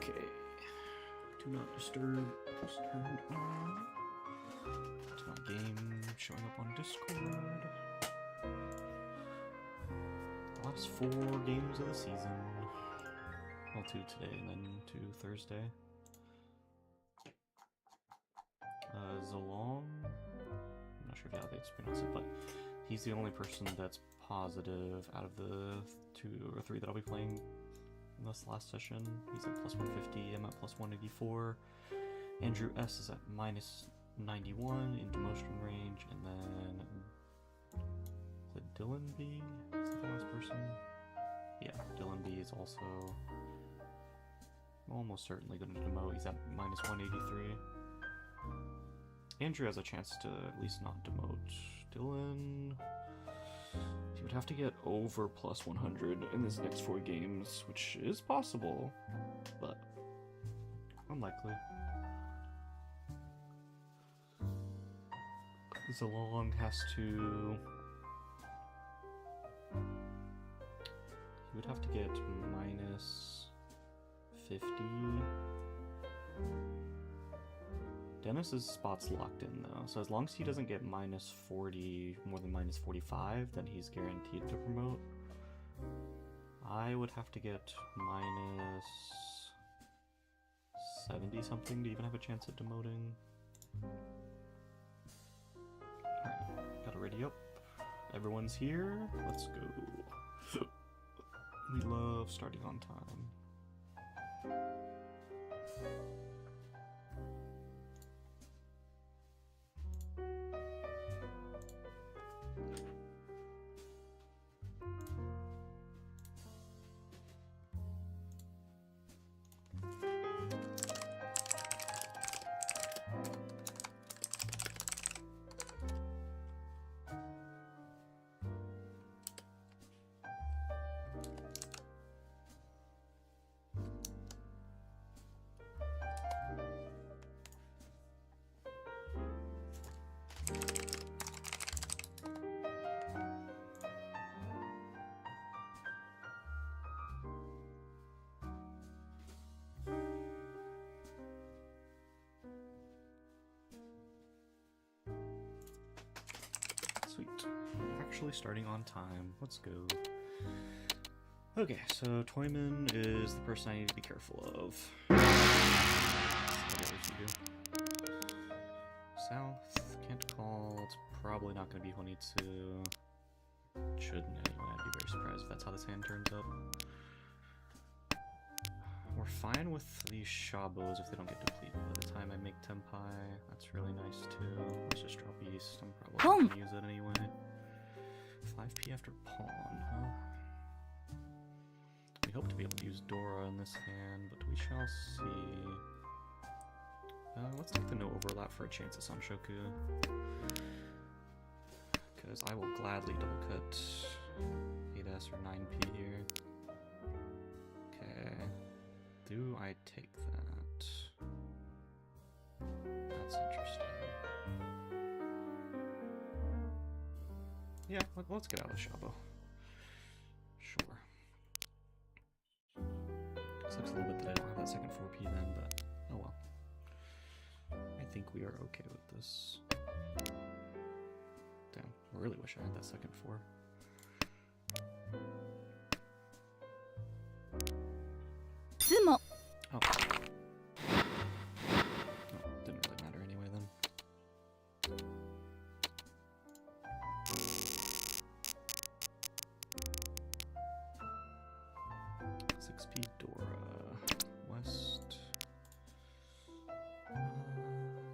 Okay. Do not disturb is turned on. It's my game showing up on Discord. Last 4 games of the season. Well, 2 today and then 2 Thursday. Zalong. I'm not sure how they pronounce it, but he's the only person that's positive out of the 2 or 3 that I'll be playing in this last session. He's at plus 150, I'm at plus 184. Andrew S is at minus 91 in demotion range, and then is it Dylan B? Is that the last person? Yeah, Dylan B is also almost certainly going to demote. He's at minus 183. Andrew has a chance to at least not demote. Dylan, he would have to get over plus 100 in his next 4 games, which is possible, but unlikely. Zalong has to... he would have to get minus 50. Dennis's spot's locked in though, so as long as he doesn't get minus 40, more than minus 45, then he's guaranteed to promote. I would have to get minus 70 something to even have a chance at demoting. Alright, gotta ready up. Everyone's here, let's go. We love starting on time. Sweet. Actually starting on time. Let's go. Okay, so Toyman is the person I need to be careful of. What else you do? South, can't call. It's probably not going to be Honitsu. Shouldn't anyway. I'd be very surprised if that's how this hand turns up. We're fine with these Shabos if they don't get depleted by the time I make Tenpai. That's really nice too. Let's just drop East. I'm probably going to use it anyway. 5p after pawn, huh? We hope to be able to use Dora in this hand, but we shall see. Let's take the no overlap for a chance at Sanshoku. Because I will gladly double cut 8s or 9p here. Okay. Do I take that? That's interesting. Yeah, let's get out of Shabo. Sure. Sucks a little bit that I don't have that second 4p then, but oh well. I think we are okay with this. Damn, I really wish I had that second 4. Oh. Oh, didn't really matter anyway then. 6p Dora. West.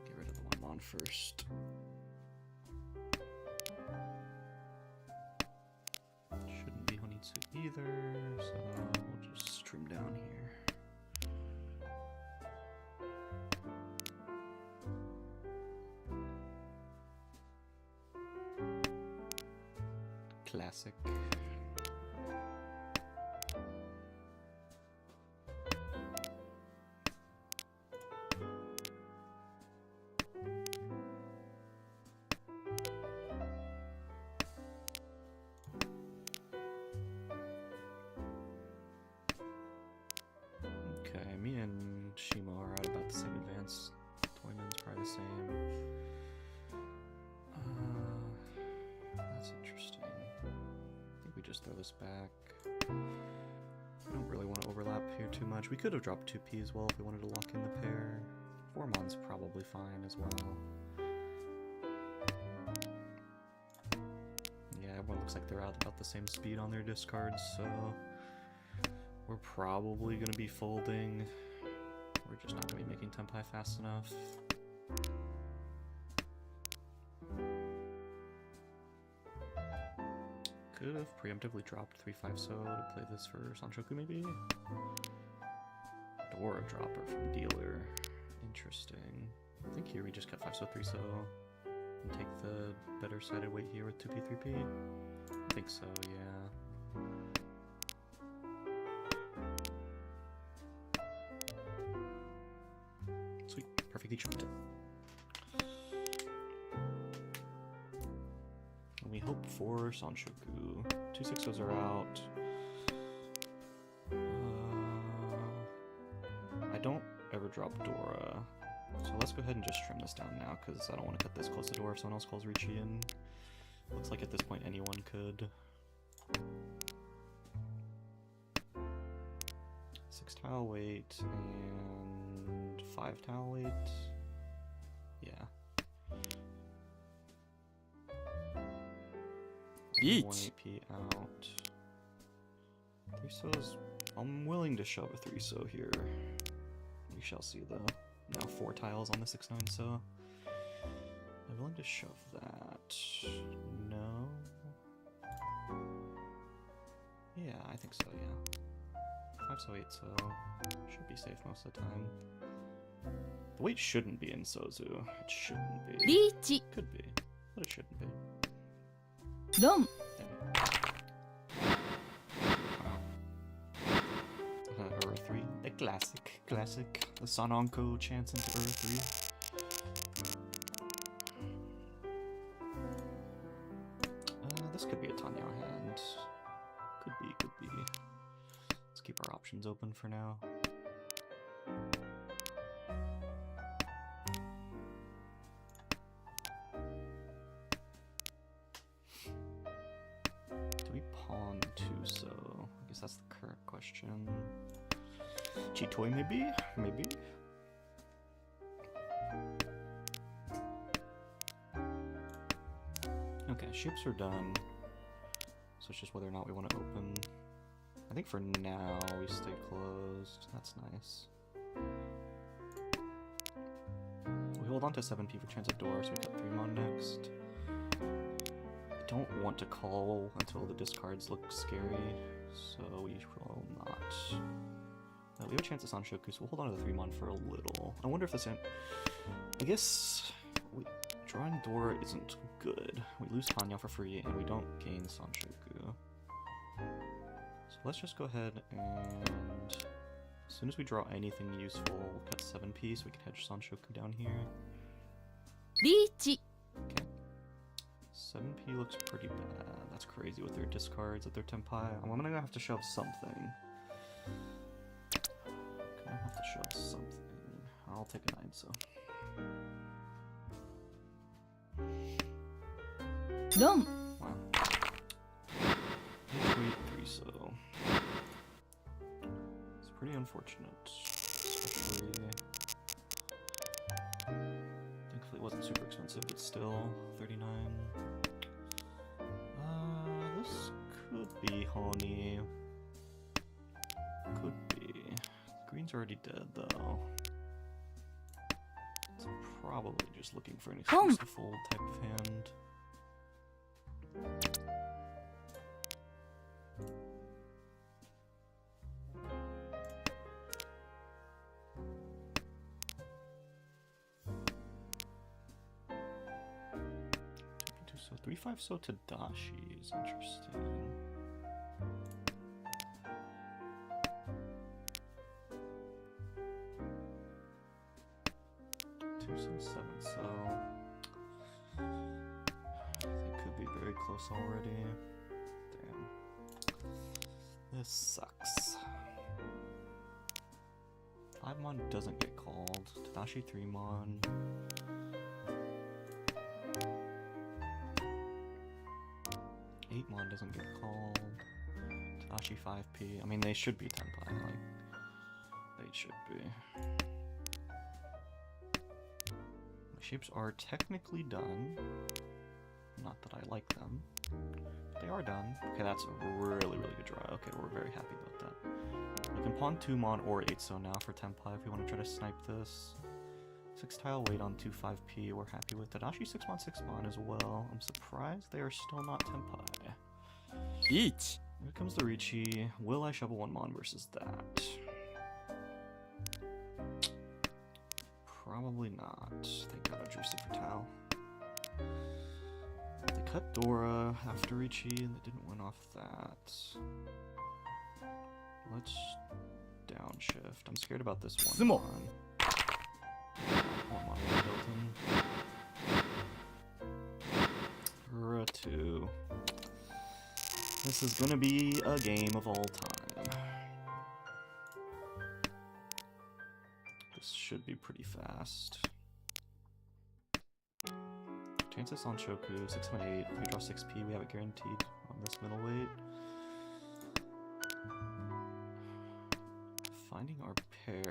Get rid of the one I'm on first. Shouldn't be Honitsu either, so we'll just trim down here. Classic. Okay, me and just throw this back. I don't really want to overlap here too much. We could have dropped 2p as well if we wanted to lock in the pair. 4mon's probably fine as well. Yeah, everyone looks like they're at about the same speed on their discards, so we're probably going to be folding. We're just not going to be making tempi fast enough. Could have preemptively dropped 3-5 so to play this for Sanshoku maybe? Or a dropper from dealer. Interesting. I think here we just cut 5 so 3 so and take the better sided weight here with 2p 3p. I think so, yeah. Sweet, perfectly chopped it. And we hope for Sanshoku. 2 6-0s are out. I don't ever drop Dora, so let's go ahead and just trim this down now because I don't want to cut this close to Dora if someone else calls Ricci in. Looks like at this point anyone could. 6 tile weight and 5 tile weight. Yeah. Eat. 1 AP out. 3 so's. I'm willing to shove a 3 so here. We shall see though. Now 4 tiles on the 6-9 so. I'm willing to shove that. No. Yeah, I think so, yeah. 5 so 8 so. Should be safe most of the time. The weight shouldn't be in Sozu. It shouldn't be. Reach. Could be, but it shouldn't be. Dom. Ura 3, the classic. The Sanonko chance into Ura 3. This could be a Tanya hand. Could be. Let's keep our options open for now. Do we pawn 2 so? I guess that's the current question. Chitoy maybe? Maybe? Okay, shapes are done. So it's just whether or not we want to open. I think for now we stay closed. That's nice. We hold on to 7p for chance of door, so we cut 3 mon next. I don't want to call until the discards look scary, so we will not. We have a chance at Sanshoku, so we'll hold on to the 3 mon for a little. I wonder if this I guess drawing Dora isn't good. We lose Hanya for free, and we don't gain Sanshoku. So let's just go ahead and as soon as we draw anything useful, we'll cut 7p so we can hedge Sanshoku down here. Reach. Okay. 7p looks pretty bad. That's crazy with their discards at their tempai. I'm gonna have to shove something. Gonna have to shove something. I'll take a 9 so. Dom. Wow. Wait, 3 so. It's pretty unfortunate. Especially. Thankfully it wasn't super expensive, but still. 39. This could be Honey. Could be. Green's already dead though. It's probably just looking for an excuse to fold type of hand. So 3-5 so Tadashi is interesting. Two so 7 so they could be very close already. Damn. This sucks. 5 mon doesn't get called. Tadashi 3 mon. 8 mon Mon doesn't get called. Tadashi 5p. I mean, they should be Tenpai, like, they should be. My shapes are technically done. Not that I like them. But they are done. Okay, that's a really, really good draw. Okay, we're very happy about that. We can pawn 2 Mon or 8 so now for Tenpai if we want to try to snipe this. 6 tile wait on 2 5p we're happy with. Tadashi 6 Mon 6 Mon as well. I'm surprised they are still not Tenpai. Each. Here comes the Ricci. Will I shovel 1 Mon versus that? Probably not. Thank God I drew super tile. They cut Dora after Ricci and they didn't win off that. Let's downshift. I'm scared about this one. Sumo. One Mon built in. Hurrah 2. This is gonna be a game of all time. This should be pretty fast. Chances on Shoku, 618. If we draw 6p, we have it guaranteed on this middleweight. Finding our pair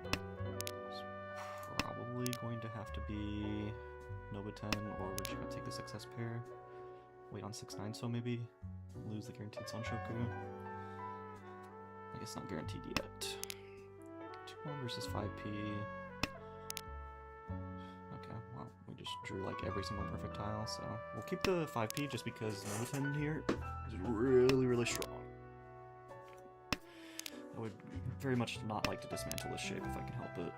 is probably going to have to be Nobuten, or we're just gonna take the success pair. Wait on 6-9, so maybe lose the guaranteed Sonshoku. I guess not guaranteed yet. 2-1 versus 5p. Okay, well, we just drew like every single perfect tile, so we'll keep the 5p just because Nobuten here is really, really strong. I would very much not like to dismantle this shape if I can help it.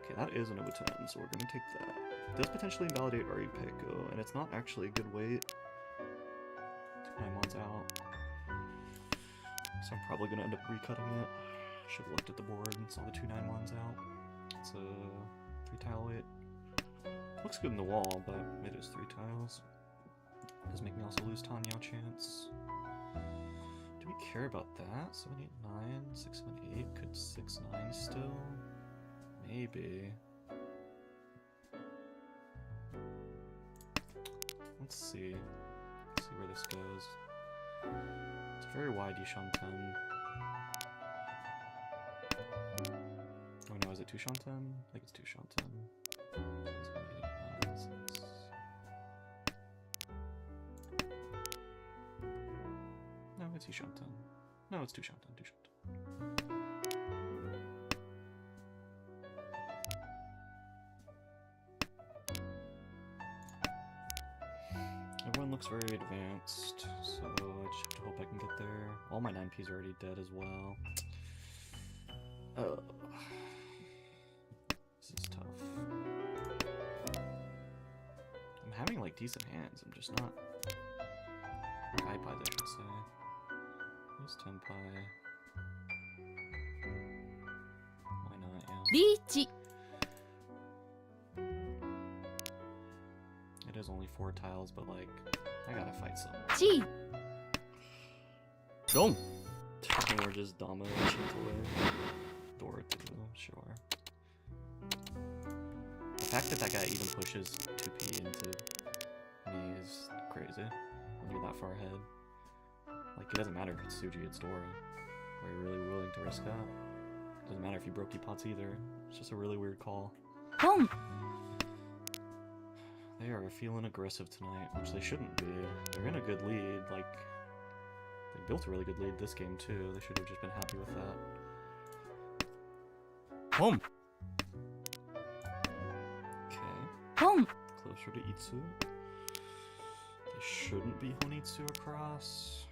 Okay, that is a Nobuten, so we're gonna take that. It does potentially invalidate our Ipeko, and it's not actually a good weight. 2 9-Mon's out. So I'm probably gonna end up recutting it. Should've looked at the board and saw the 2 9-Mon's out. It's a 3 tile weight. Looks good in the wall, but it is 3 tiles. Does make me also lose Tanyao chance. Do we care about that? 7 8 9, 6 7 8, could 6 9 still? Maybe. Let's see. Let's see where this goes. It's a very wide Yishanten. Oh no, is it 2 Shanten? I think it's 2 Shanten. 6, 7, 8, 9, 6. No, it's Yishanten. No, it's 2 Shanten, 2 Shanten. Everyone looks very advanced, so I just have to hope I can get there. All my 9Ps are already dead as well. This is tough. I'm having like decent hands, I'm just not... High pies, I should say. Who's Tenpai? Why not, yeah. Reach. It is only 4 tiles, but like, I gotta fight someone. Chi. Dom. And we're just dominating away. Dora too, sure. The fact that that guy even pushes 2p into me is crazy. When you're that far ahead. Like, it doesn't matter if it's Suji, it's Dora. Are you really willing to risk that? It doesn't matter if you broke pots either. It's just a really weird call. Home. They are feeling aggressive tonight, which they shouldn't be. They're in a good lead, like... They built a really good lead this game too. They should have just been happy with that. Home. Okay. Home. Closer to Itsu. They shouldn't be Honitsu across.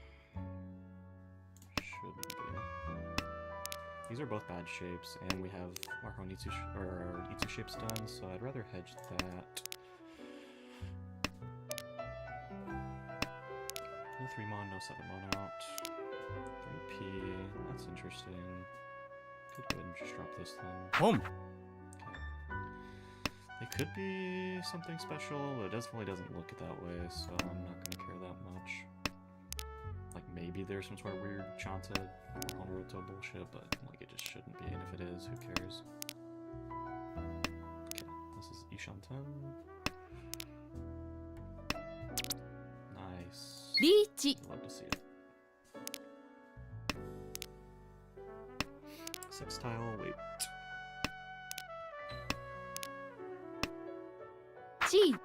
Shouldn't be. These are both bad shapes, and we have our Honitsu or our Itsu shapes done, so I'd rather hedge that. No 3 Mon, no 7 Mon out. 3p. That's interesting. Could go ahead and just drop this then. Home. Okay. It could be something special, but it definitely doesn't look it that way, so I'm not gonna care that much. Like, maybe there's some sort of weird Chanta or Honoruto bullshit, but like, it just shouldn't be, and if it is, who cares? Okay, this is Ishanten. Nice. リーチ Love to see it. Sextile, wait. チー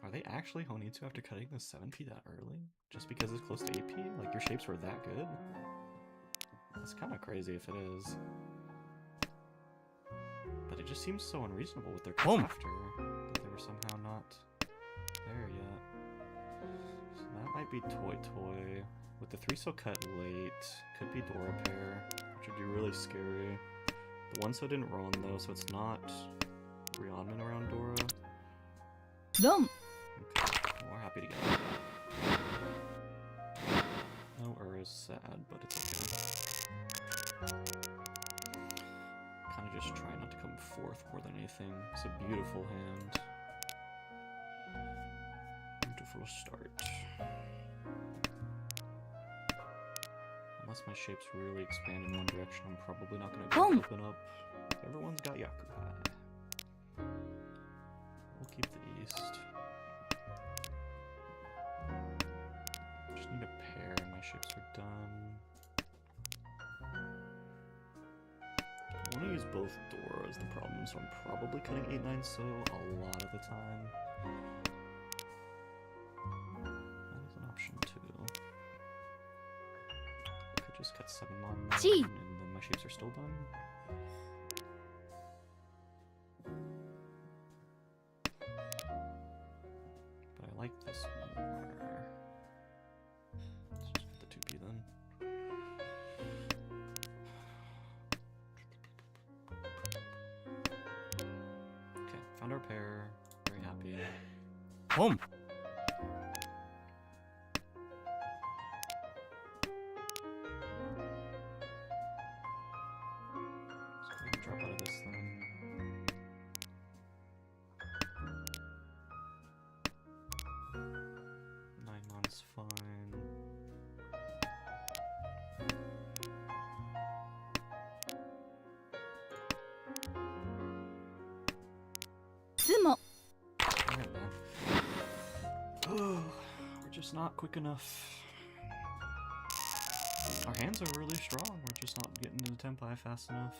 Are they actually Honitsu after cutting the 7p that early? Just because it's close to 8p? Like, your shapes were that good? That's kind of crazy if it is. But it just seems so unreasonable with their cut after, that they were somehow not there yet. So that might be Toy Toy. With the 3 so cut late, could be Dora pair, which would be really scary. The 1 so didn't roll in though, so it's not Ryeonmin around Dora. ロン Okay, we're happy to get out of that. No is sad, but it's okay. Kind of just try not to come fourth more than anything. It's a beautiful hand. Beautiful start. Unless my shapes really expand in one direction, I'm probably not going to open up. Everyone's got Yakuhai. We'll keep the east. Just need a pair and my shapes are done. I want to use both Dora as the problem, so I'm probably cutting 8-9 so a lot of the time. That is an option too. I could just cut 7 mon and then my shapes are still done. But I like this more. Let's just put the 2p then. Okay, found our pair. Very happy. Home. So we can drop out of this then. Nine months fine. Sumo Alright, man. We're just not quick enough. Our hands are really strong, we're just not getting to the tempi fast enough.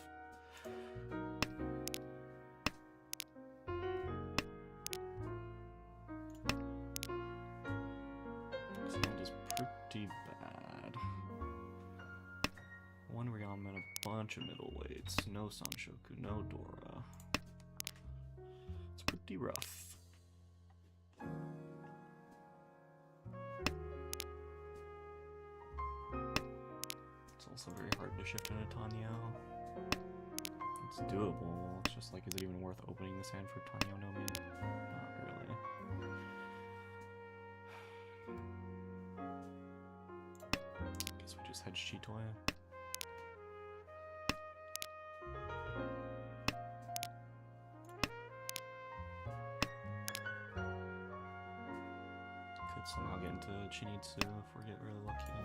This hand is pretty bad. One Ryeonmin, a bunch of middleweights, no Sanshoku, no Dora. It's pretty rough. It's also very hard to shift into Tanyo. It's doable, it's just like, is it even worth opening this hand for Tanyo no Mi? Not really. Guess we just hedge Chitoya. Could somehow get into Chinitsu if we get really lucky. I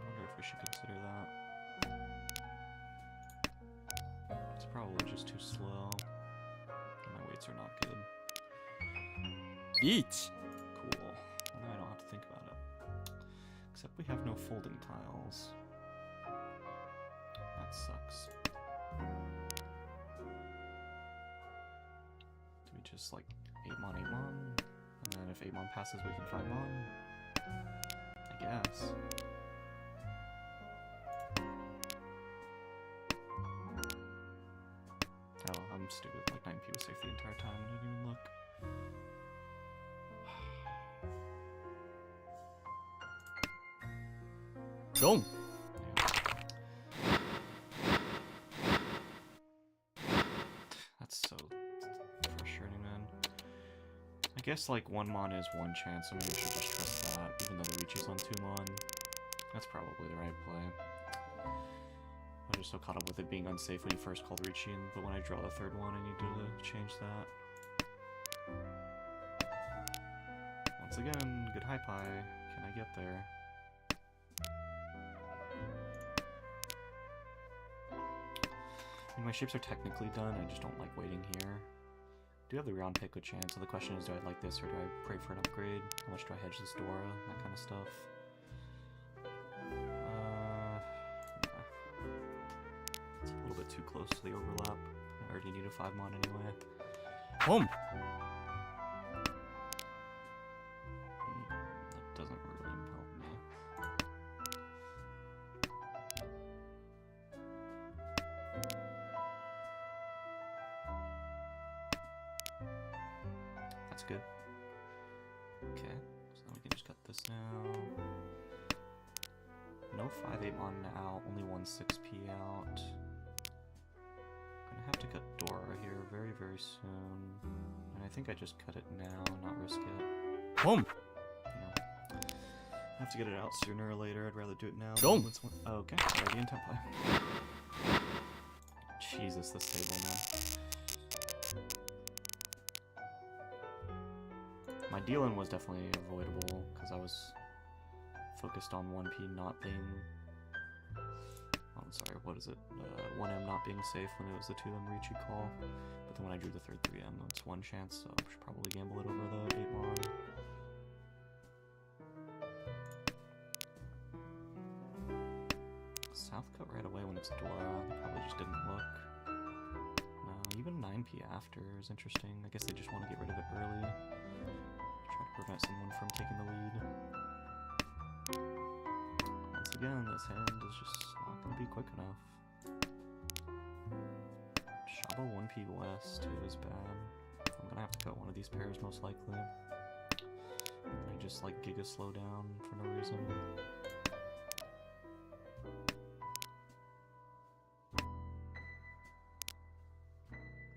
wonder if we should consider that. It's probably just too slow. And my weights are not good. リーチ Cool. Well, now I don't have to think about it. Except we have no folding tiles. That sucks. Do we just like 8 mon, 8 mon? And then if 8 mon passes, we can 5 mon? I guess. Oh, I'm stupid. Like 9p was safe the entire time. I didn't even look. Long. That's so frustrating, man. I guess like 1 mon is 1 chance, so maybe we should just trust that, even though the reach is on 2 mon. That's probably the right play. I was just so caught up with it being unsafe when you first called reaching, but when I draw the 3rd one, I need to change that. Once again, good high pie. Can I get there? I mean, my shapes are technically done, I just don't like waiting here. do have the round pick with chance, so the question is, do I like this or do I pray for an upgrade? How much do I hedge this Dora? That kind of stuff. It's a little bit too close to the overlap. I already need a 5-mon anyway. Home. That doesn't really help me. That's good. Okay, so now we can just cut this now. No 5-8 mon out, only one 6p out. Gonna have to cut Dora here very, very soon. And I think I just cut it now, not risk it. Home. Yeah. I have to get it out sooner or later. I'd rather do it now. Don't. Oh, okay, already in tempo. Jesus, this table, man. My dealing was definitely avoidable because I was focused on 1p not being. Oh, I'm sorry, what is it? 1m not being safe when it was the 2m Riichi call. But then when I drew the third 3m, it's one chance, so I should probably gamble it over the 8 mon. South cut right away when it's Dora. They probably just didn't look. No, even 9p after is interesting. I guess they just want to get rid of it early. Try to prevent someone from taking the lead. Once again, this hand is just not going to be quick enough. Shaba 1p less too is bad. I'm going to have to cut one of these pairs most likely. I just like Giga slow down for no reason.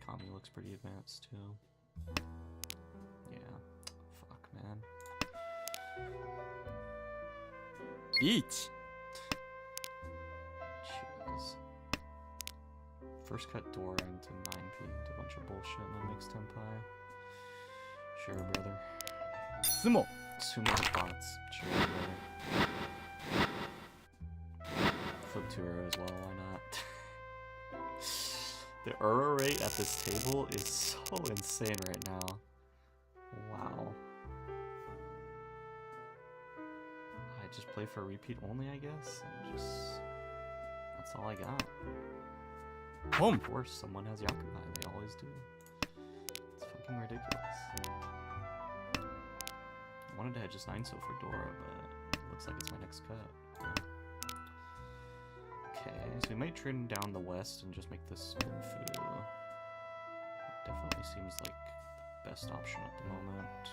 Kami looks pretty advanced too. Yeah. Fuck, man. Each. Jeez. First cut Dora into 9p into a bunch of bullshit and then makes Tenpai. Sure, brother. Sumo. Sumo bots. Sure, brother. Flip to her as well, why not? The error rate at this table is so insane right now. Wow. I just play for repeat only, I guess, and just... that's all I got. Home. Of course, someone has Yakubai, they always do. It's fucking ridiculous. I wanted to hedge just 9 so for Dora, but it looks like it's my next cut. Okay, so we might trim down the west and just make this Moonfu. Definitely seems like the best option at the moment.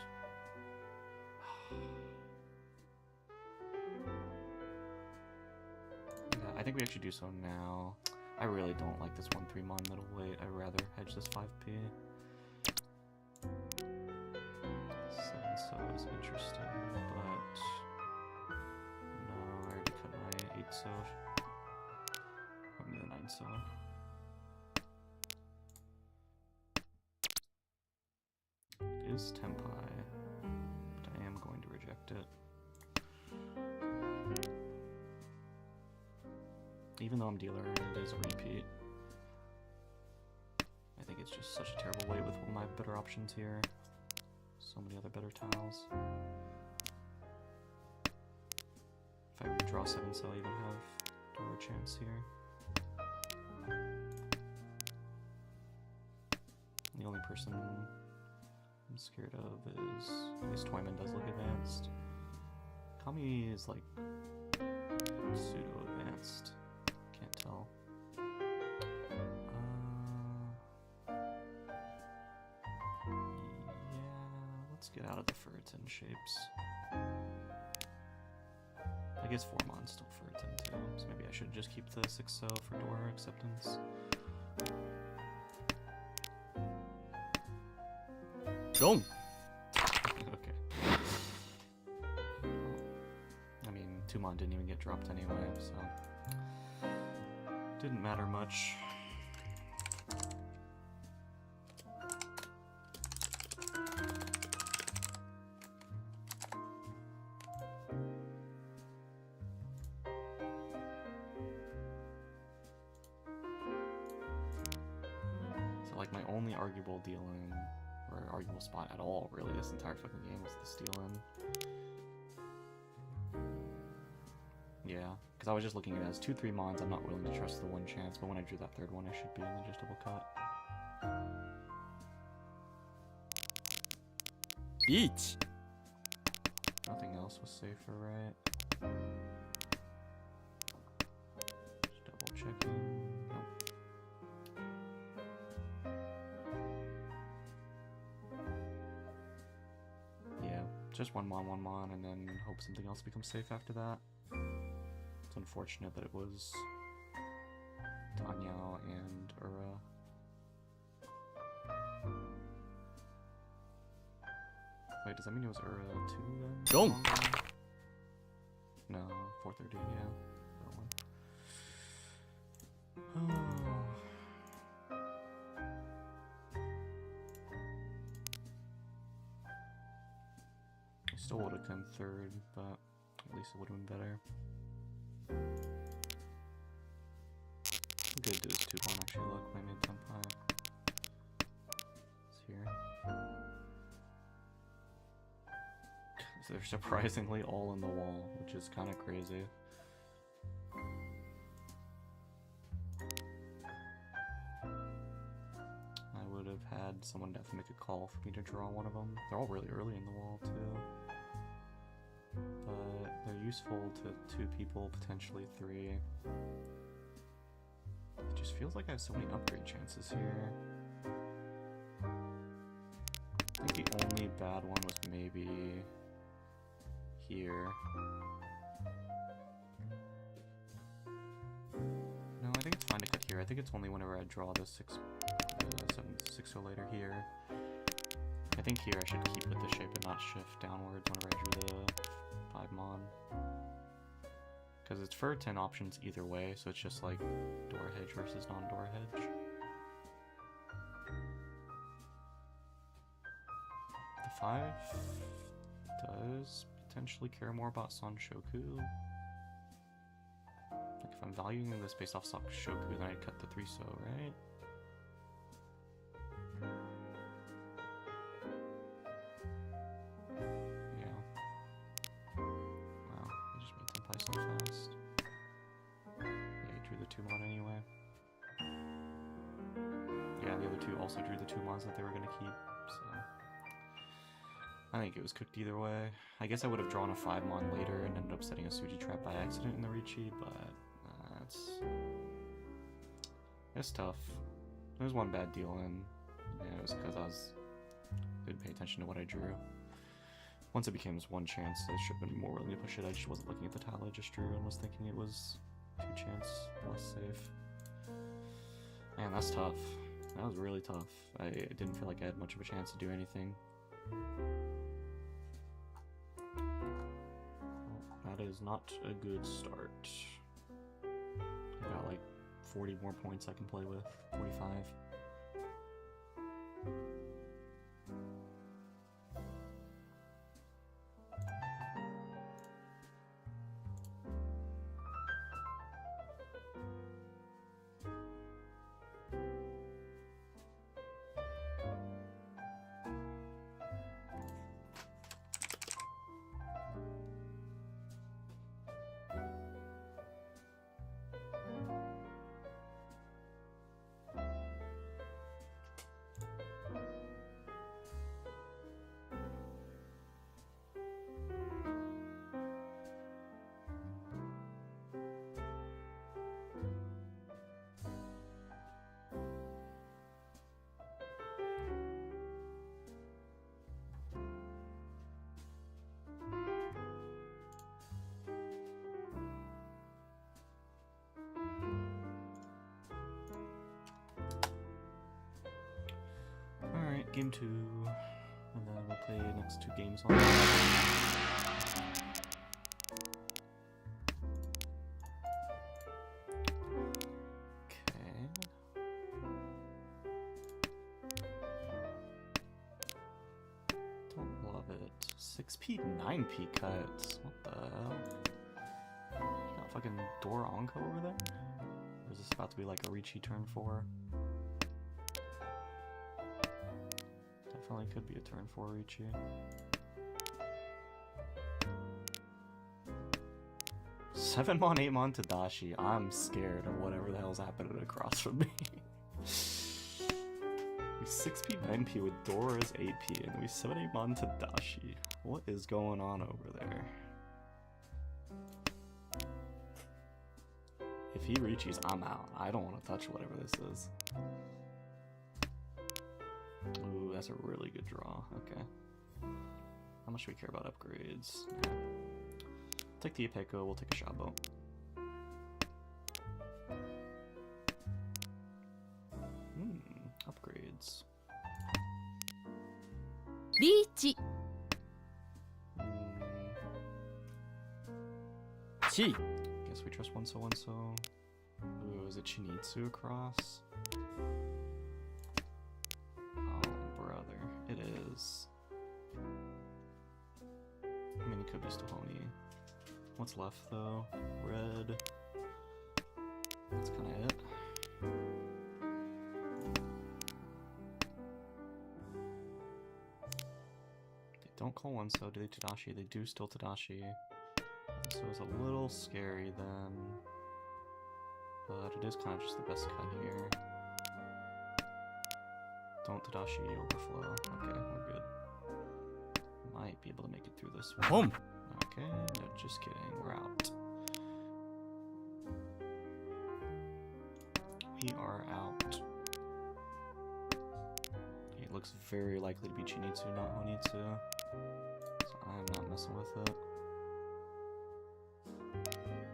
Yeah, I think we actually do so now. I really don't like this 1-3 mon middleweight. I'd rather hedge this 5p. 7-so is interesting, but no, I already cut my 8-so. The 9-so. It is Tenpai, but I am going to reject it. Even though I'm dealer and it is a repeat. I think it's just such a terrible way with my better options here. So many other better tiles. If I redraw 7-so, I even have Dora chance here. The only person I'm scared of is, at least Toyman does look advanced. Kami is like pseudo-advanced. Can't tell. Yeah, let's get out of the Furiton shapes. I guess 4 mon still Furiton too, so maybe I should just keep the 6-so for Dora acceptance. Don't. Okay. I mean, 2 mon didn't even get dropped anyway, so didn't matter much. So like my only arguable dealing arguable spot at all, really. This entire fucking game was the steal-in. Yeah, because I was just looking at it as 2-3 mons. I'm not willing to trust the one chance, but when I drew that third one, I should be, and then just double cut. 1 Nothing else was safer, right? Just double checking. Nope. Yeah, just one mon, and then hope something else becomes safe after that. It's unfortunate that it was Tanyao and Ura. Wait, does that mean it was Ura 2 then? Don't. No, 430, yeah. That one. I still would have come third, but at least it would have been better. I'm gonna do this 2-pawn actually. Look, I made Senpai. It's here. So they're surprisingly all in the wall, which is kind of crazy. I would have had someone have to make a call for me to draw one of them. They're all really early in the wall too. But they're useful to 2 people, potentially 3. It just feels like I have so many upgrade chances here. I think the only bad one was maybe here. No, I think it's fine to cut here. I think it's only whenever I draw the 6 or later here. I think here I should keep with the shape and not shift downwards whenever I drew the 5 mon. Because it's for 10 options either way, so it's just like door hedge versus non-door hedge. The 5 does potentially care more about Sanshoku. Like if I'm valuing this based off Sanshoku, then I'd cut the 3-so, right? Also drew the 2 mons that they were going to keep, so I think it was cooked either way. I guess I would have drawn a 5 mon later and ended up setting a Suji trap by accident in the Richi, but it's tough. There's one bad deal, and yeah, it was because didn't pay attention to what I drew. Once it became one chance, I should have been more willing to push it. I just wasn't looking at the tile I just drew and was thinking it was 2 chance less safe. Man, that's tough. That was really tough. I didn't feel like I had much of a chance to do anything. Well, that is not a good start. I got like 40 more points I can play with. 45. Game 2, and then we'll play the next 2 games on. Okay. Don't love it. 6p, 9p cuts. What the hell? You got fucking Door Onko over there? Or is this about to be like a Richi turn 4? definitely could be a turn 4 Ricci. Seven mon, 8 mon Tadashi. I'm scared of whatever the hell's happening across from me. We 6p, 9p with Dora's 8p, and we 7, 8 mon Tadashi. What is going on over there? If he Ricci's, I'm out. I don't want to touch whatever this is. Ooh, that's a really good draw. Okay. How much do we care about upgrades? Yeah. Take the Ipeco, we'll take a Shabo. Upgrades. Ricci. Chi. Guess we trust one so. Ooh, is it Chinitsu across? Oh, brother. It is. I mean, it could be Stahoni. What's left, though? Red. That's kind of it. They don't call one so, do they Tadashi? They do still Tadashi. So it's a little scary then. But it is kind of just the best cut here. Don't Tadashi overflow. Okay, we're good. Might be able to make it through this one. Boom. Okay, no, just kidding. We're out. We are out. It looks very likely to be Chinitsu, not Honitsu. So I'm not messing with it.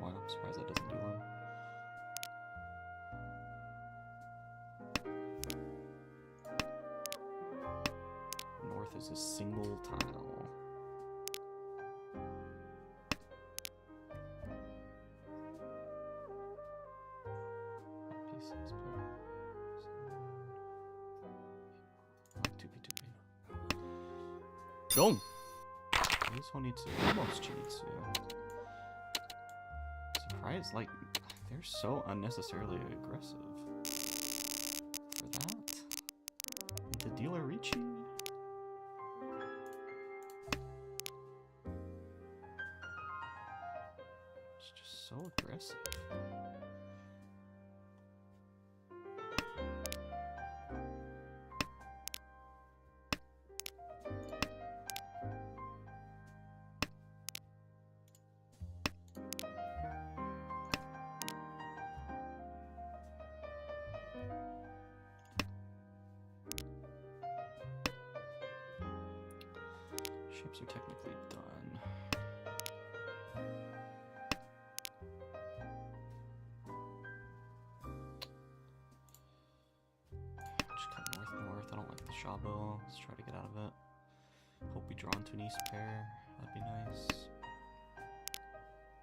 Wow, I'm surprised that doesn't do one. North is a single tile. Dong. This Honitsu, almost Chinitsu. Surprised, like, they're so unnecessarily aggressive. For that? The dealer Ricci? It's just so aggressive. Shapes are technically done. Just cut north. I don't like the Shabo. Let's try to get out of it. Hope we draw into an east pair. That'd be nice.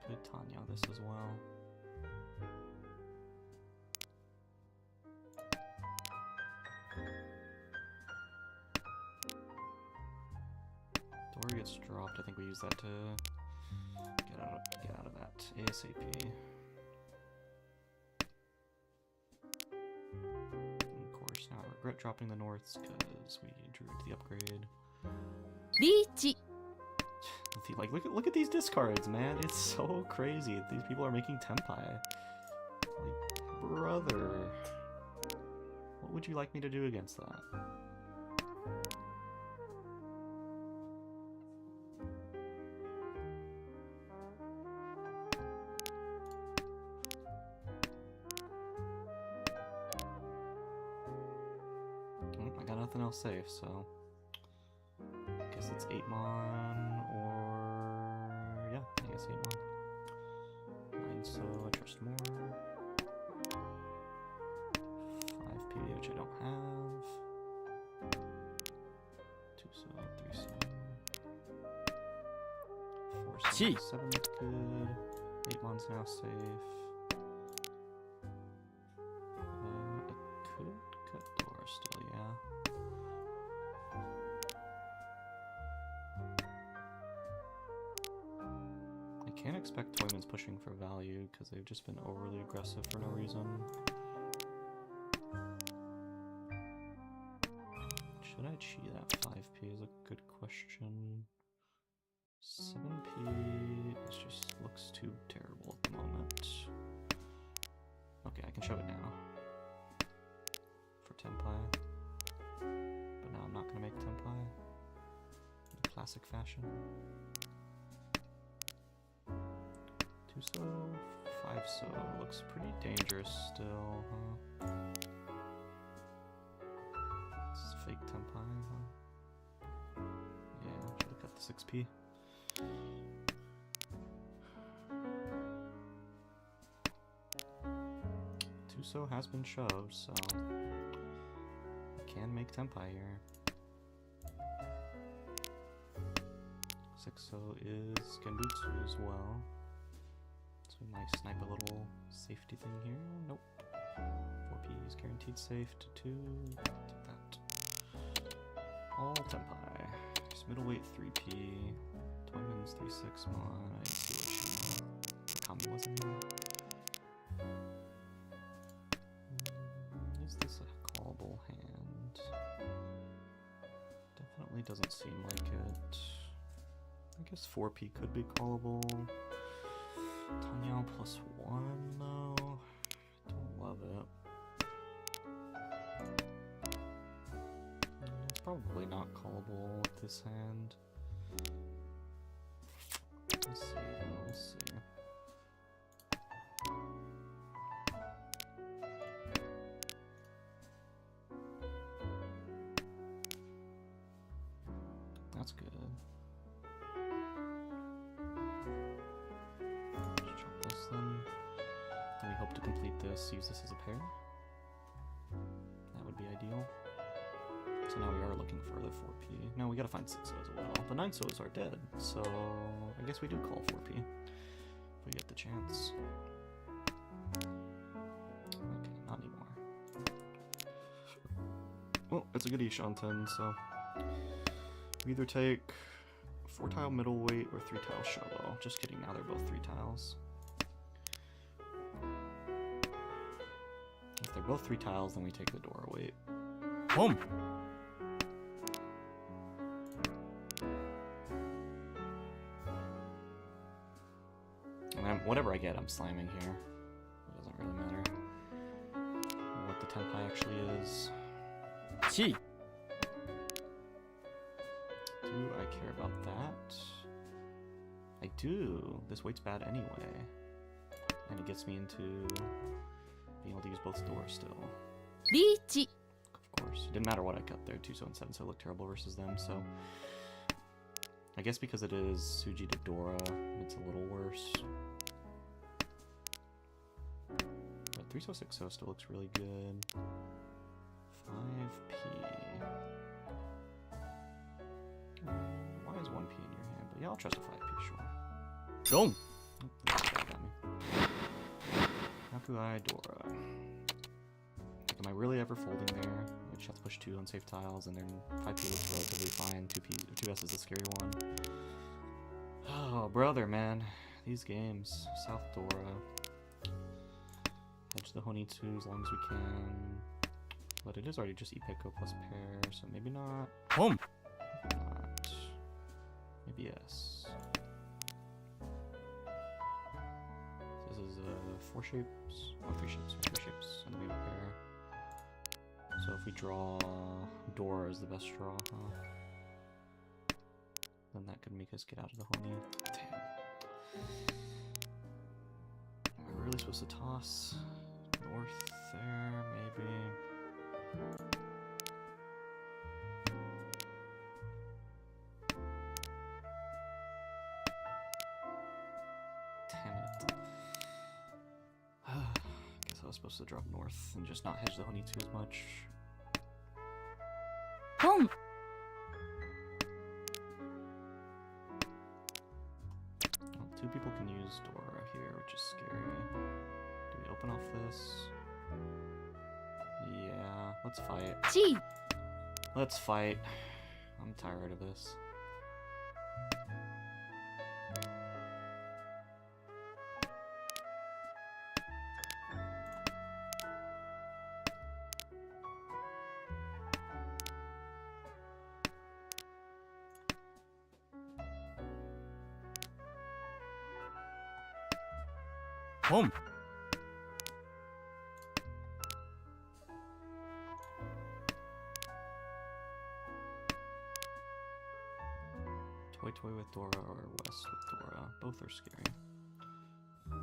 Could Tanya this as well. Dora gets dropped. I think we use that to get out of that ASAP. And of course, now I regret dropping the Norths because we drew to the upgrade. Ricci. Like, look at these discards, man. It's so crazy. These people are making Tempai. Like, brother. What would you like me to do against that? I got nothing else safe, so I guess it's 8 mon or yeah, I guess 8 mon. 9 so I trust more. 5 PB which I don't have. 2 so, 3 so. 4 so, Chi. 7 looks good. 8 mon's now safe. I could cut Dora still, yeah. I can't expect Toyman's pushing for value because they've just been overly aggressive for no reason. Should Should I cheat that 5p is a good question. 7p, it just looks too terrible at the moment. Okay, I can shove it now. For Tenpai. But now I'm not gonna make Tenpai. In classic fashion. 2-so, 5-so, looks pretty dangerous still, huh? This is fake Tenpai, huh? Yeah, should've cut the 6p. 2-so has been shoved, so I can make Tenpai here. 6-so is Genbutsu as well. So we might snipe a little safety thing here. Nope. 4p is guaranteed safe to 2. Take that. All Tenpai. Just middleweight 3p. Toyman's 3-6 mod. I didn't see what she Kami was in here. Is this a callable hand? Definitely doesn't seem like it. I guess 4p could be callable. Tanyao +1 though. Don't love it. It's probably not callable with this hand. Let's see though, we'll see. That's good. Let's chop this then. And we hope to complete this, use this as a pair. That would be ideal. So now we are looking for the 4p. No, we gotta find 6-so as well. The 9-sos are dead, so I guess we do call 4p. If we get the chance. Okay, not anymore. Well, it's a good Ishanten, so we either take 4-tile middleweight or 3-tile shovel. Just kidding, now they're both 3 tiles. If they're both 3 tiles, then we take the Dora weight. Home. And whatever I get, I'm slamming here. It doesn't really matter what the Tenpai actually is. Chi. Do I care about that? I do. This weight's bad anyway. And it gets me into being able to use both doors still. リーチ Of course. It didn't matter what I cut there. 2-so and 7-so look terrible versus them, so I guess because it is Suji to Dora, it's a little worse. But 3-so, 6-so still looks really good. 5p. Why is 1p in your hand? But yeah, I'll trust a 5p, sure. Dong. Oh, that got me. Yakuai Dora. Like, am I really ever folding there? I just have to push 2 unsafe tiles, and then 5p looks relatively fine. 2s is a scary one. Oh, brother, man. These games. South Dora. Hedge the Honitsu as long as we can. But it is already just Ipeko plus pair, so maybe not. Home. Maybe not. Maybe yes. This is 4 shapes. Oh, 3 shapes. 3 shapes. And then we have a pair. So if we draw Dora as the best draw, huh? Then that could make us get out of the Honi. Damn. Am I really supposed to toss north there? Maybe. Damn it. Guess I was supposed to drop north and just not hedge the Honitsu as much. ポン Well, 2 people can use Dora here, which is scary. Do we open off this? Yeah, let's fight. チー Let's fight. I'm tired of this. Home. Toy Toy with Dora or West with Dora. Both are scary. 2,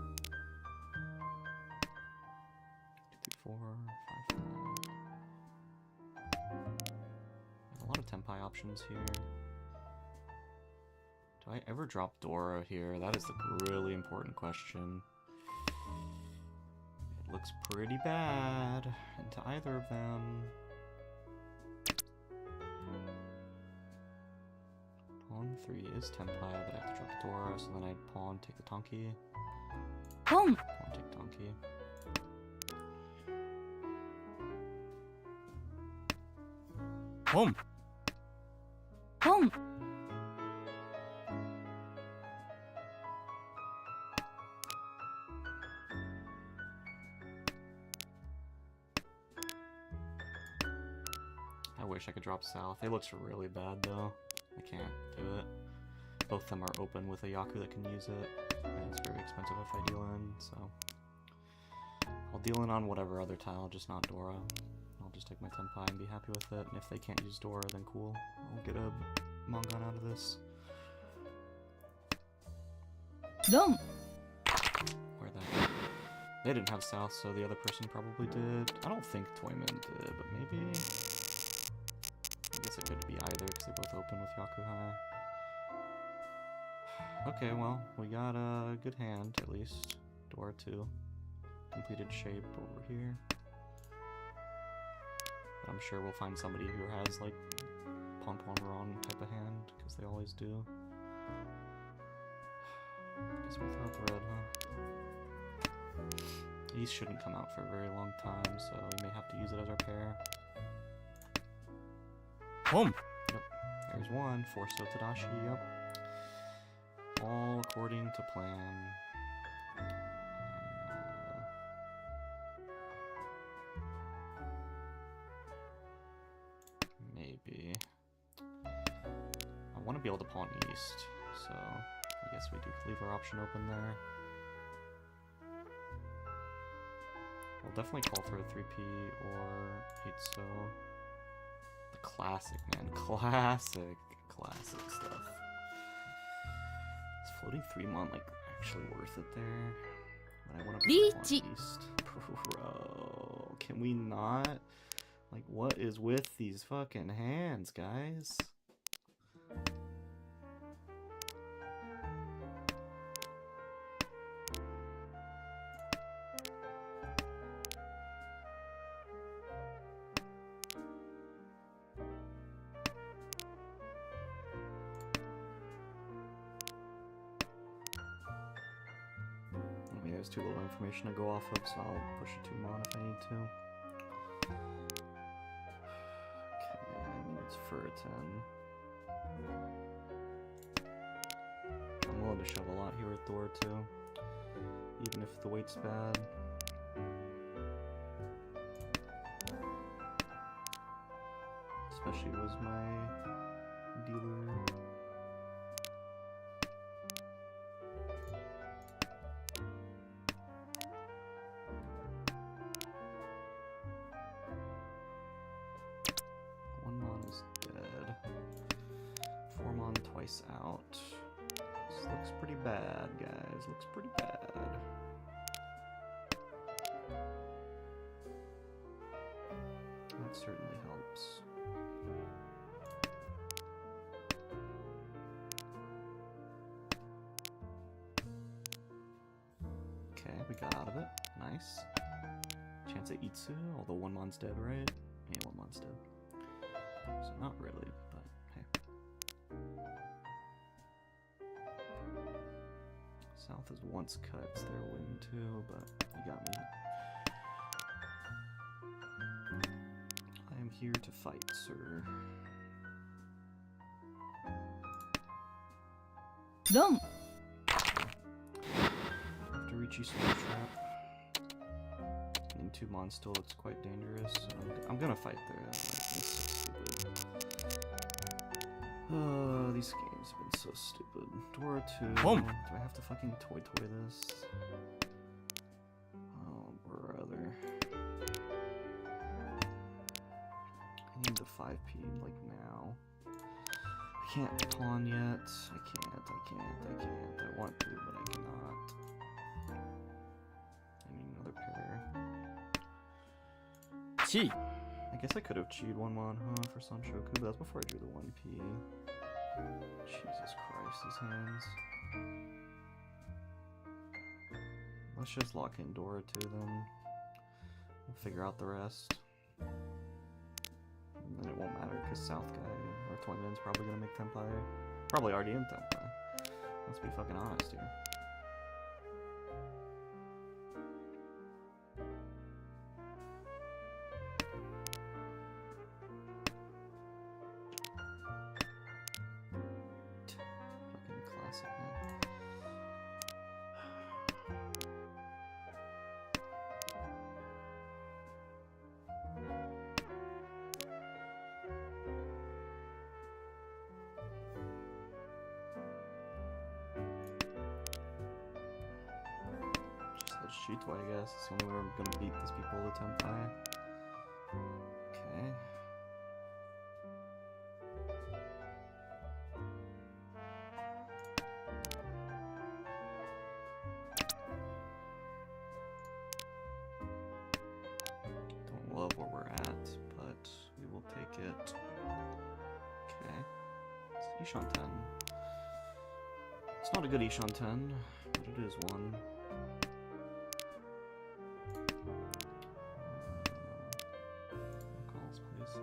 3, 4, 5, 4. A lot of Tenpai options here. Do I ever drop Dora here? That is the really important question. It looks pretty bad into either of them. Pawn 3 is Tenpai, but I have to drop the Dora, so then I pawn, take the Tonki. Pom. Pawn, take Tonki. Home. Pom. I wish I could drop South. It looks really bad though. I can't do it. Both of them are open with a Yaku that can use it, and it's very expensive if I deal in, so I'll deal in on whatever other tile, just not Dora. I'll just take my Tenpai and be happy with it, and if they can't use Dora, then cool. I'll get a Mongon out of this. Dom. Where that? They didn't have South, so the other person probably did. I don't think Toyman did, but maybe... I guess it could be either, because they both open with Yaku High. Okay, well, we got a good hand, at least. Dora 2. Completed shape over here. I'm sure we'll find somebody who has, like, Pawn Ron type of hand, because they always do. Guess we'll throw out the red, huh? These shouldn't come out for a very long time, so we may have to use it as our pair. Home. Yep, there's one. Forced Tadashi, yep. All according to plan. Maybe. I want to be able to pawn east, so I guess we do leave our option open there. We'll definitely call for a 3P or 8-so. The classic, man. Classic stuff. Is floating 3-mon like actually worth it there? But I want to be pawn Reach. east. Bro, can we not? Like, what is with these fucking hands, guys? I mean, there's too little information to go off of, so I'll push a 2-mon if I need to. Okay, I mean, it's for a 10. I'm willing to shove a lot here with Thor too, even if the weight's bad. Especially was my dealer. Twice out. This looks pretty bad, guys. Looks pretty bad. That certainly helps. Okay, we got out of it. Nice. Chance at Itsu, although 1-mon's dead, right? Yeah, 1-mon's dead. So not really, but hey. South is once cut, it's their win too, but you got me. I am here to fight, sir. Dom. After Richie Snow Trap. I mean, 2-mon still looks quite dangerous, so I'm gonna fight there. Like, this is so stupid. Oh, these games have been so stupid. Dora 2. Boom. Do I have to fucking toy this? or other. I need the 5p like now. I can't pawn yet. I can't. I want to, but I cannot. I need another pair. Chi. I guess I could have cheated 1-1, huh, for Sanshoku, but that was before I drew the 1p. Jesus Christ, these hands. Let's just lock in Dora too then. We'll figure out the rest. And then it won't matter because South guy or Toyman's probably gonna make Tenpai. Probably already in Tenpai. Let's be fucking honest here. Fucking classic, man. Let's cheat, I guess. It's the only way we're gonna beat these people with Tenpai. Okay. Don't love where we're at, but we will take it. Okay. It's Ishan 10. It's not a good Ishan 10, but it is one. Calls, please.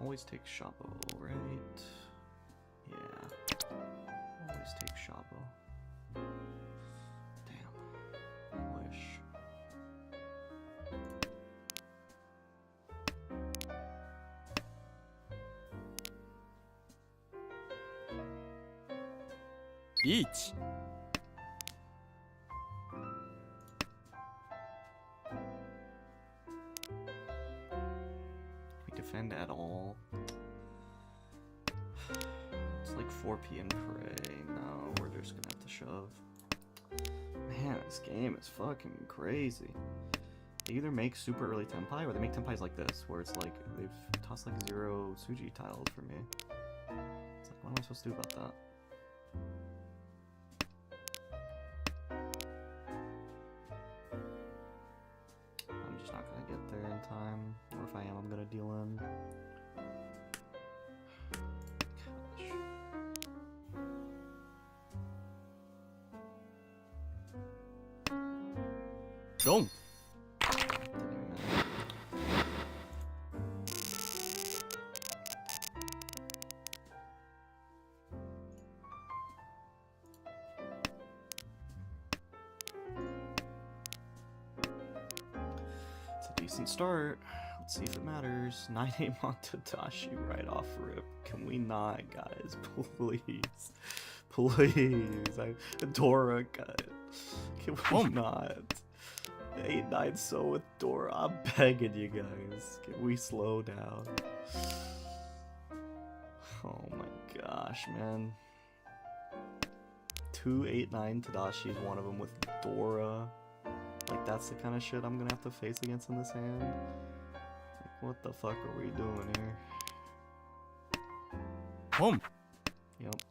Always take Shabo, right? Yeah. Always take Shabo. Damn. I wish. Each. We defend at all. It's like 4p in Prey. No, we're just gonna have to shove. Man, this game is fucking crazy. They either make super early Tenpai, or they make Tenpais like this, where it's like, they've tossed like 0 Suji tiles for me. It's like, what am I supposed to do about that? I'm just not gonna get there in time, or if I am, I'm gonna deal in. Gosh. Don't. It's a decent start. Let's see if it matters. 9-8 Montadashi right off rip. Can we not, guys? Please. Please. Dora cut. Can we not? 8-9 so with Dora. I'm begging you guys. Can we slow down? Oh my gosh, man. 2 8-9 Tadashi's, one of them with Dora. Like, that's the kind of shit I'm gonna have to face against in this hand. Like, what the fuck are we doing here? Home. Yep.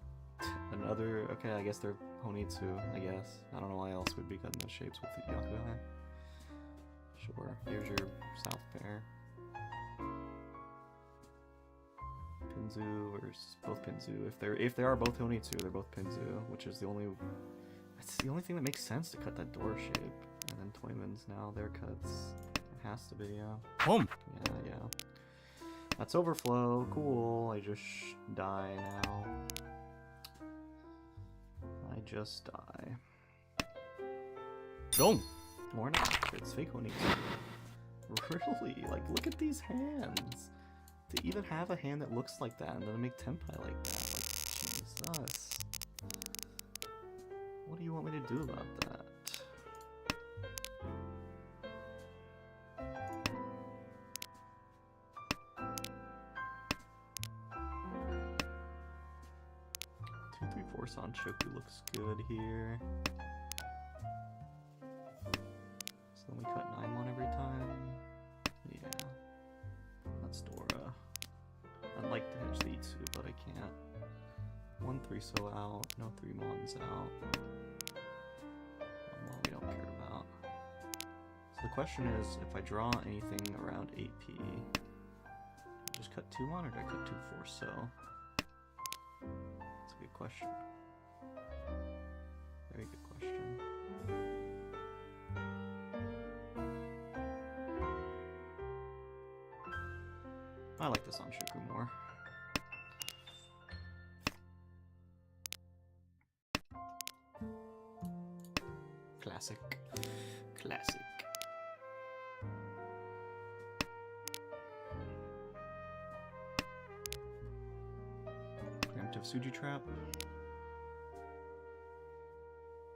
Another, okay, I guess they're Honitsu, I guess. I don't know why else we'd be cutting those shapes with the Yakuhai. Sure, here's your south pair. Pinzu, or both Pinzu. If they are both Honitsu, they're both Pinzu, which is the only, that's the only thing that makes sense to cut that door shape. And then Toyman's now, their cuts. It has to be, yeah. Home. Yeah. That's overflow, cool. I just die now. I just die. Don't. Or not, it's fake Honitsu. Really? Like, look at these hands. To even have a hand that looks like that and then make Tenpai like that. Like, Jesus. What do you want me to do about that? Force on Shoku looks good here. So then we cut 9-1 every time. Yeah. That's Dora. I'd like to hedge the Itsu, but I can't. 1-3 so out, no 3 Mons out. 1 Mon we don't care about. So the question is, if I draw anything around 8p, just cut 2 Mon or do I cut 2 Force so? That's a good question. Very good question. I like this on Shoku more. Classic. Classic. Preemptive Suji Trap.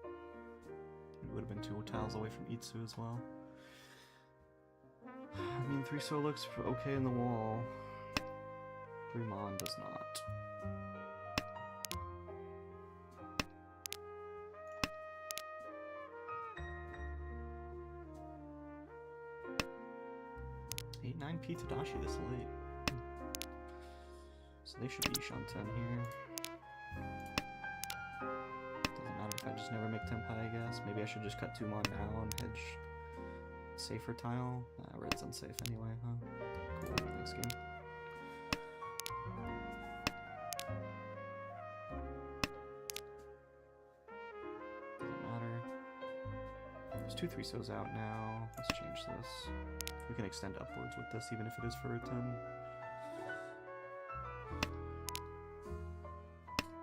It would have been 2 tiles away from Itsu as well. I mean, 3 so looks okay in the wall. 3 Mon does not. Eight, 9p Tadashi this late. So they should be Shanten here. Doesn't matter if I just never make Tenpai, I guess. Maybe I should just cut 2 Mon now and hedge safer tile. Red's unsafe anyway, huh? Cool, thanks game. Doesn't matter. There's 2 3-sos out now. Let's change this. We can extend upwards with this, even if it is for a 10.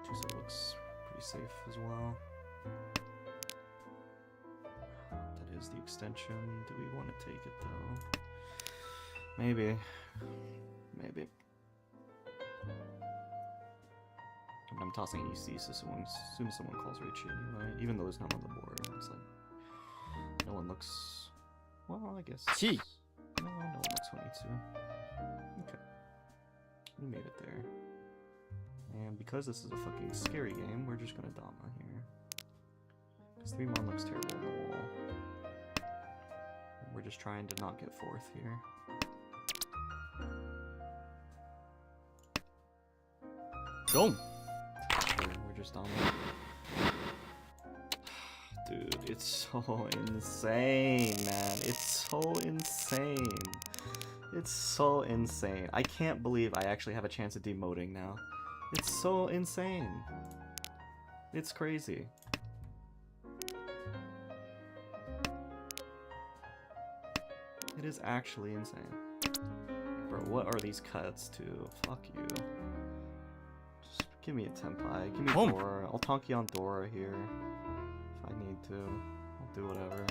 2-so looks pretty safe as well. That is the extension. Do we want to take it though? Maybe. Maybe. I'm tossing EC so as soon as someone calls Richie anyway, even though there's none on the board. It's like, no one looks, well, I guess. Chi. No one looks 22. Okay. We made it there. And because this is a fucking scary game, we're just gonna Dama here. Because 3 Mon looks terrible on the wall. And we're just trying to not get 4th here. Dong. We're just Dama. Dude, it's so insane, man. It's so insane. It's so insane. I can't believe I actually have a chance of demoting now. It's so insane. It's crazy. It is actually insane. Bro, what are these cuts to? Fuck you. Just give me a Tenpai. Give me Dora. I'll Tonki on Dora here. If I need to. I'll do whatever.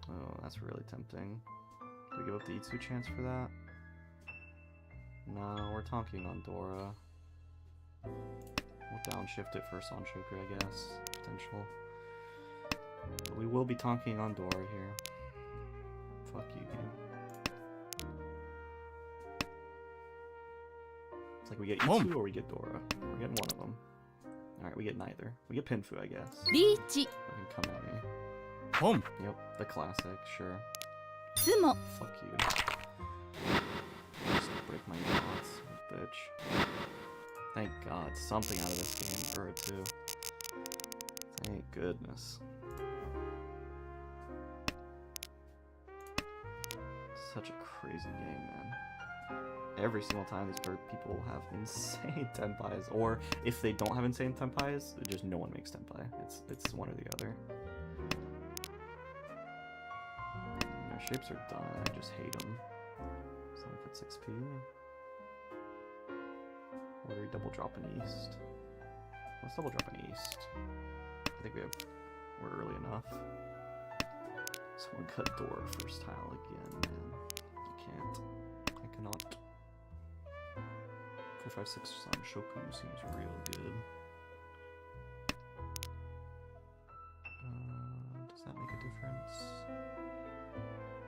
Oh, that's really tempting. Do we give up the Itsu chance for that? No, we're Tonking on Dora. We'll downshift it first on Shoku, I guess. Potential. But we will be Tonking on Dora here. Fuck you, game. It's like we get Itsu or we get Dora. We're getting one of them. Alright, we get neither. We get Pinfu, I guess. Reach. You can come at me. Home. Yep, the classic, sure. Sumo. Fuck you. Just break my thoughts, bitch. Thank God, something out of this game. Or 2. Thank goodness. Such a crazy game, man. Every single time these people have insane Tenpais, or if they don't have insane Tenpais, just no one makes Tenpai. It's one or the other. Their shapes are done, I just hate them. So I put 6p. Or we double drop an east. Let's double drop an east. I think we're early enough. Someone cut door first tile again, man. You can't. I cannot. 4, 5, 6 on Shoku seems real good. Does that make a difference?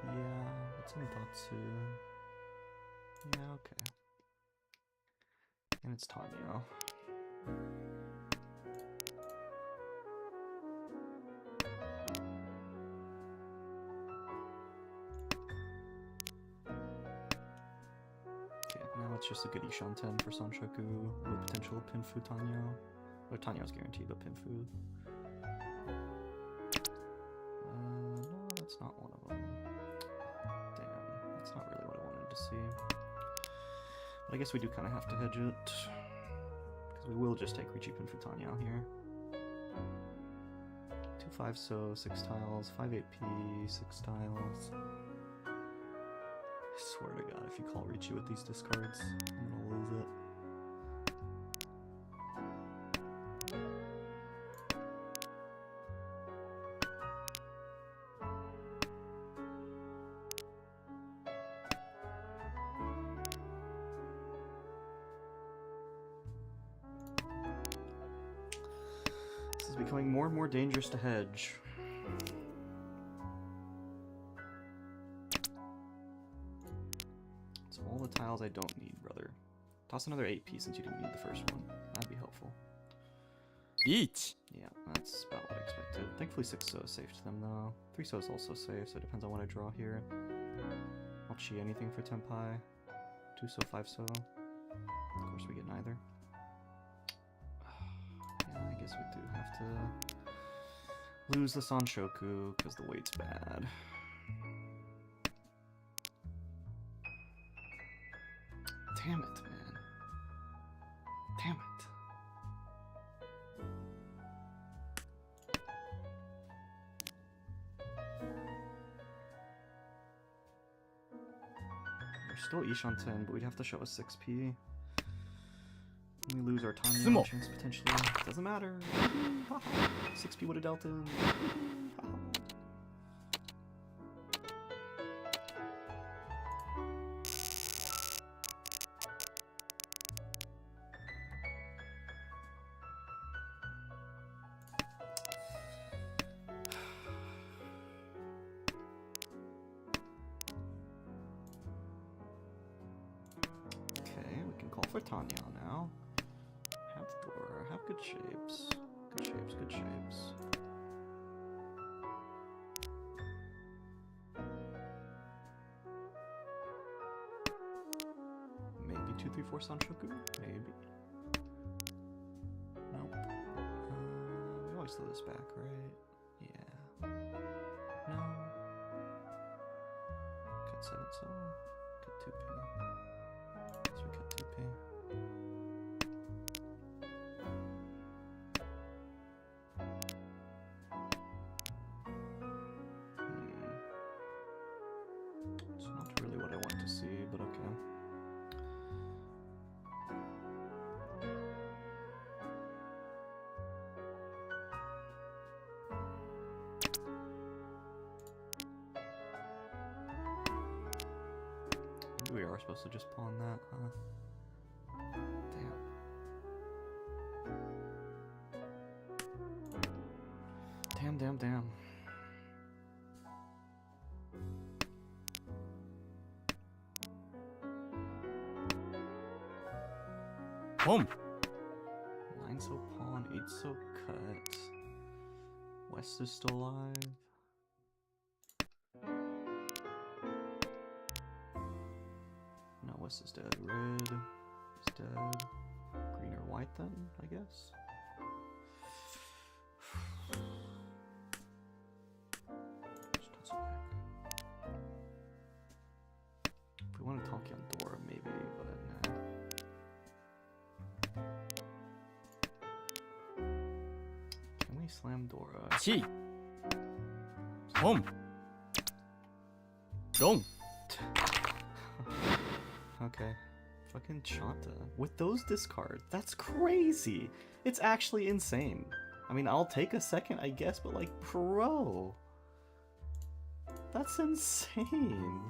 Yeah, it's in Datsu. Yeah, okay. And it's Tanyo. it's just a good Ishanten for Sanshoku with potential of Pinfu Tanyo. Or Tanyo's guaranteed, but Pinfu. No, that's not one of them. Damn, that's not really what I wanted to see. But I guess we do kind of have to hedge it. Because we will just take Riichi Pinfu Tanyo here. 2-5 so, 6 tiles, 5-8p, 6 tiles. I swear to god, if you call Riichi with these discards, I'm gonna lose it. This is becoming more and more dangerous to hedge. It's all the tiles I don't need, brother. Toss another 8p since you didn't need the first one. That'd be helpful. Each. Yeah, that's about what I expected. Thankfully 6-so is safe to them though. 3-so is also safe, so it depends on what I draw here. I'll chi anything for Tenpai. 2-so, 5-so. Of course we get neither. Yeah, I guess we do have to lose the Sanshoku because the weight's bad. Damn it, man. Damn it. We're still Ishanten, but we'd have to show a 6p. We lose our Tanya chance potentially. Doesn't matter. 6p would have dealt him. Okay, we can call for Tanya now. Have the door, have good shapes. Good shapes, good shapes. Maybe 2-3-4 Sanshoku? Maybe. Nope. We always throw this back, right? Yeah. No. Cut 7-so. Cut 2p. Guess we cut 2p. It's not really what I want to see, but okay. Maybe we are supposed to just pawn that, huh? Damn. Damn. Boom. 9-so pawn, 8-so cut. West is still alive. No, West is dead. Red is dead. Green or white then, I guess. Just toss it back. If we want to talk Yandora, maybe, but nah. Can we slam Dora? Chi. Boom. Dong. Okay. Fucking Chanta. With those discards, that's crazy! It's actually insane. I mean, I'll take a second, I guess, but like, bro! That's insane!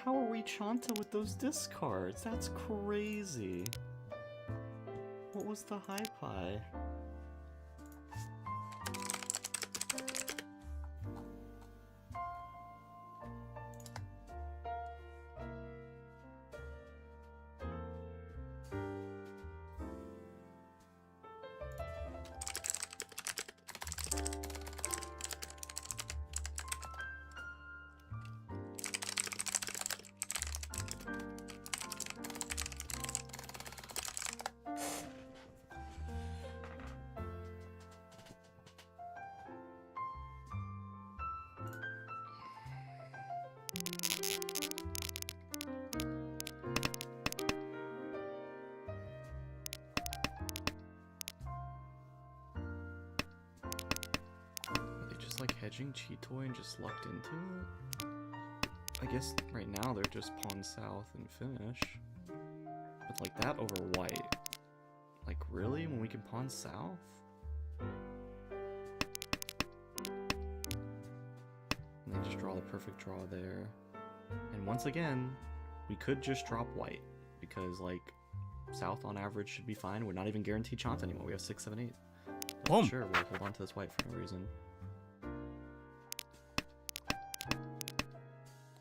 How are we Chanta with those discards? That's crazy! What was the high pie? like hedging Cheetoy and just lucked into it? I guess right now they're just pawn south and finish. But like that over white. Like really? When we can pawn south? And they just draw the perfect draw there. And once again, we could just drop white. Because like south on average should be fine. We're not even guaranteed chance anymore. We have 6, 7, 8. But Boom. sure, we'll hold on to this white for no reason.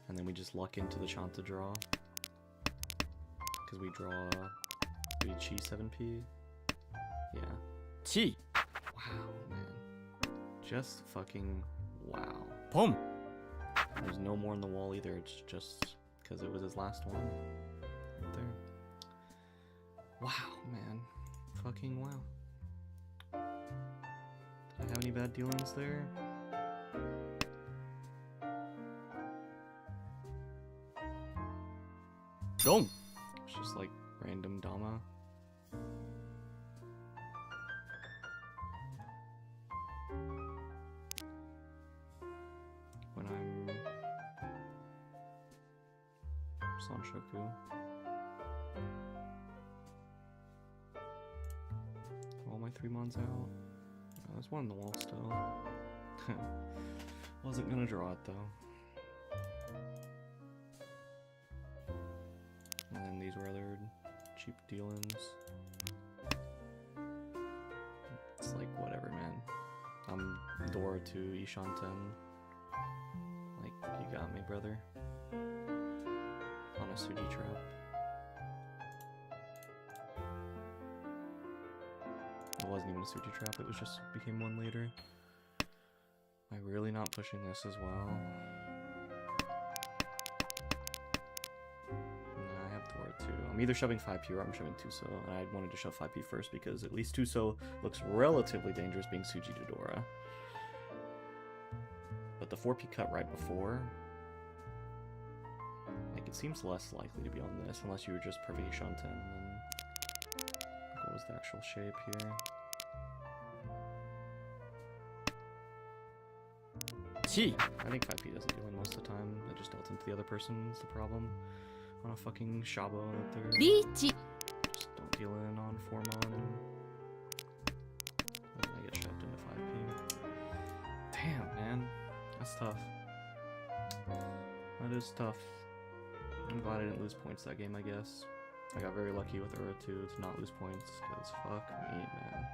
And then we just luck into the Chanta draw. Because we chi 7p. Yeah. Chi. Wow, man. Just fucking wow. Boom. There's no more in the wall either. It's just because it was his last one. Right there. Wow, man. Fucking wow. Did I have any bad dealings there? Dong. It's just like random Dama. When I'm Sanshoku. All my 3 mons out. Oh, there's one in the wall still. Wasn't gonna draw it though. And then these were other cheap dealings. It's like whatever, man. I'm Dora to Ishanten. Like, you got me, brother. On a Suji trap. It wasn't even a Suji trap, it was just became one later. Am I really not pushing this as well? I have Dora too. I'm either shoving 5p or I'm shoving Tuso, and I wanted to shove 5p first because at least Tuso looks relatively dangerous being Suji to Dora. But the 4p cut right before, like, it seems less likely to be on this unless you were just Pervy Shanten. And then what was the actual shape here? Chi. I think 5p doesn't deal in most of the time. It just dealt into the other person is the problem. On a fucking Shabo on the third. リーチ Just don't deal in on 4mon. And then I get shoved into 5p. Damn, man. That's tough. That is tough. I'm glad I didn't lose points that game, I guess. I got very lucky with Ura 2 to not lose points, because fuck me, man.